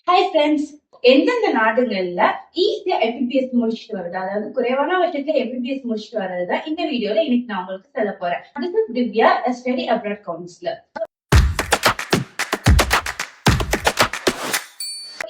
Hi friends. எந்தெந்த நாடுகள்ல ஈஸியா எம்பிபிஎஸ் முடிச்சுட்டு வருது, அதாவது குறைவான வருஷத்துல எம்பிபிஎஸ் முடிச்சுட்டு வர்றதுதான் இந்த வீடியோல இன்னைக்கு நான் உங்களுக்கு சொல்ல போறேன். This is Divya, a study abroad counselor.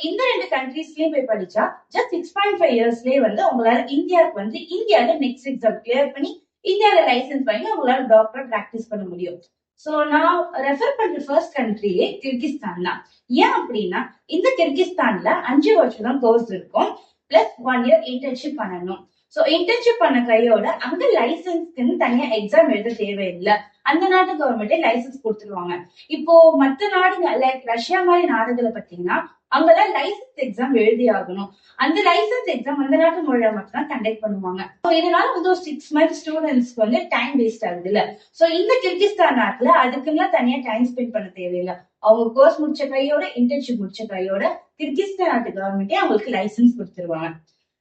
இந்த ரெண்டு கண்ட்ரீஸ்லயும் போய் படிச்சா ஜஸ்ட் 6.5 இயர்ஸ்லயே உங்களால இந்தியால நெக்ஸ்ட் எக்ஸாம் கிளியர் பண்ணி இந்தியால லைசன்ஸ் வாங்கி உங்களால டாக்டர் பிராக்டிஸ் பண்ண முடியும். சோ நான் ரெஃபர் பண்ற ஃபர்ஸ்ட் கண்ட்ரியே கிர்கிஸ்தான் தான். ஏன் அப்படின்னா இந்த கிர்கிஸ்தான்ல 5 வருஷம் தான் கோர்ஸ் இருக்கும், பிளஸ் 1 இயர் இன்டர்ன்ஷிப் பண்ணணும். சோ இன்டர்ன்ஷிப் பண்ண கையோட அங்க லைசன்ஸ்க்குன்னு தனியா எக்ஸாம் எழுத தேவையில்லை. அந்த நாட்டு கவர்மெண்டே லைசன்ஸ் கொடுத்துருவாங்க. இப்போ மத்த நாடுங்க லைக் ரஷ்யா மாதிரி நாடுகளை பாத்தீங்கன்னா அங்கதான் லைசன்ஸ் எக்ஸாம் எழுதி ஆகணும். அந்த லைசன்ஸ் எக்ஸாம் அந்த நாட்டு மொழியில மட்டும் தான் கண்டக்ட் பண்ணுவாங்க. இதனால ஒரு 6 மந்த் ஸ்டூடெண்ட்ஸ்க்கு டைம் வேஸ்ட் ஆகுது இல்ல. சோ இந்த கிர்கிஸ்தான் நாட்டுல அதுக்குலாம் தனியா டைம் ஸ்பெண்ட் பண்ண தேவையில்லை. அவங்க கோர்ஸ் முடிச்ச கையோட இன்டர்ன்ஷிப் முடிச்ச கையோட கிர்கிஸ்தான் நாட்டு கவர்மெண்டே அவங்களுக்கு லைசன்ஸ் கொடுத்துருவாங்க.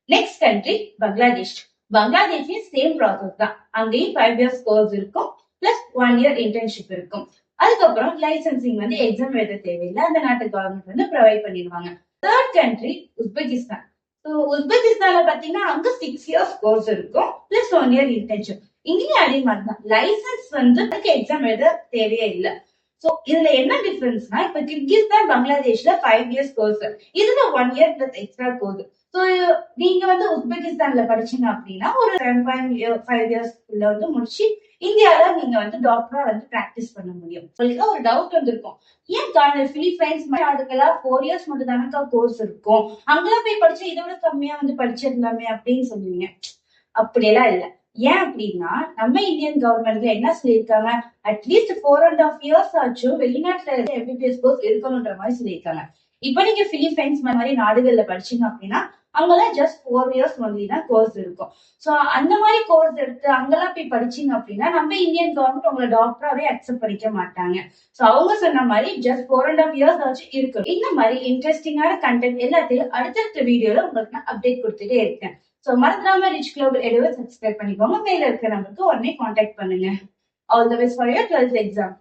Next country Bangladesh. பங்களாதேஷ்லயும் சேம் ப்ராசஸ் தான். அங்கேயும் 5 இயர்ஸ் கோர்ஸ் இருக்கும், பிளஸ் 1 இயர் இன்டர்ன்ஷிப் இருக்கும். அதுக்கப்புறம் லைசன்சிங் எக்ஸாம் எழுத தேவையில்லை, அந்த நாட்டு கவர்மெண்ட் ப்ரொவைட் பண்ணிடுவாங்க. Third country Uzbekistan. உஸ்பெகிஸ்தான்ல பாத்தீங்கன்னா அங்க 6 இயர்ஸ் கோர்ஸ் இருக்கும், பிளஸ் 1 இயர் இன்டர்ன்ஷிப். இங்கேயும் அதே மாதிரிதான் லைசன்ஸ் எக்ஸாம் எழுத தேவையே இல்லை. சோ இதுல என்ன டிஃபரன்ஸ்னா, இப்ப கிர்கிஸ்தான் பங்களாதேஷ்ல 5 இயர்ஸ் கோர்ஸ், இதுல 1 year plus extra course. So நீங்க உஸ்பெகிஸ்தான்ல படிச்சீங்க அப்படின்னா ஒரு 7.5 இயர்ஸ் முடிச்சு இந்தியால நீங்க டாக்டரா பிராக்டிஸ் பண்ண முடியும். உங்களுக்கு ஒரு டவுட் வந்திருக்கும், ஏன் பிலிப்பைன்ஸ் நாடுகளா 4 இயர்ஸ் மட்டும் தானக்கா கோர்ஸ் இருக்கும், அங்கெல்லாம் போய் படிச்சா இதை விட கம்மியா படிச்சிருந்தாமே அப்படின்னு சொல்லுவீங்க. அப்படியெல்லாம் இல்ல. ஏன் அப்படின்னா நம்ம இந்தியன் கவர்மெண்ட்ல என்ன சொல்லியிருக்காங்க, அட்லீஸ்ட் 4.5 இயர்ஸ் ஆச்சும் வெளிநாட்டுல எம்பிபிஎஸ் கோர்ஸ் இருக்கணும்ன்ற மாதிரி சொல்லியிருக்காங்க. இப்ப நீங்க பிலிப்பைன்ஸ் மாதிரி நாடுகள்ல படிச்சீங்க அப்படின்னா அங்கெல்லாம் ஜஸ்ட் 4 இயர்ஸ் ஒன்லி தான் கோர்ஸ் இருக்கும். சோ அந்த மாதிரி கோர்ஸ் எடுத்து அங்கெல்லாம் போய் படிச்சீங்க அப்படின்னா நம்ம இந்தியன் கவர்மெண்ட் உங்களை டாக்டராவே அக்செப்ட் பண்ணிக்க மாட்டாங்க. சோ அவங்க சொன்ன மாதிரி ஜஸ்ட் 4.5 இயர்ஸ் ஆச்சு இருக்கு. இந்த மாதிரி இன்ட்ரெஸ்டிங்கான கண்டென்ட் எல்லாத்தையும் அடுத்தடுத்த வீடியோல உங்களுக்கு நான் அப்டேட் கொடுத்துட்டே இருக்கேன். சோ மறந்துடாம ரிச் குளோபல் எடுவை சப்ஸ்கிரைப் பண்ணிக்கோங்க. மேல இருக்கிற நம்பருக்கு உடனே கான்டாக்ட் பண்ணுங்க. All the best for your 12th exam.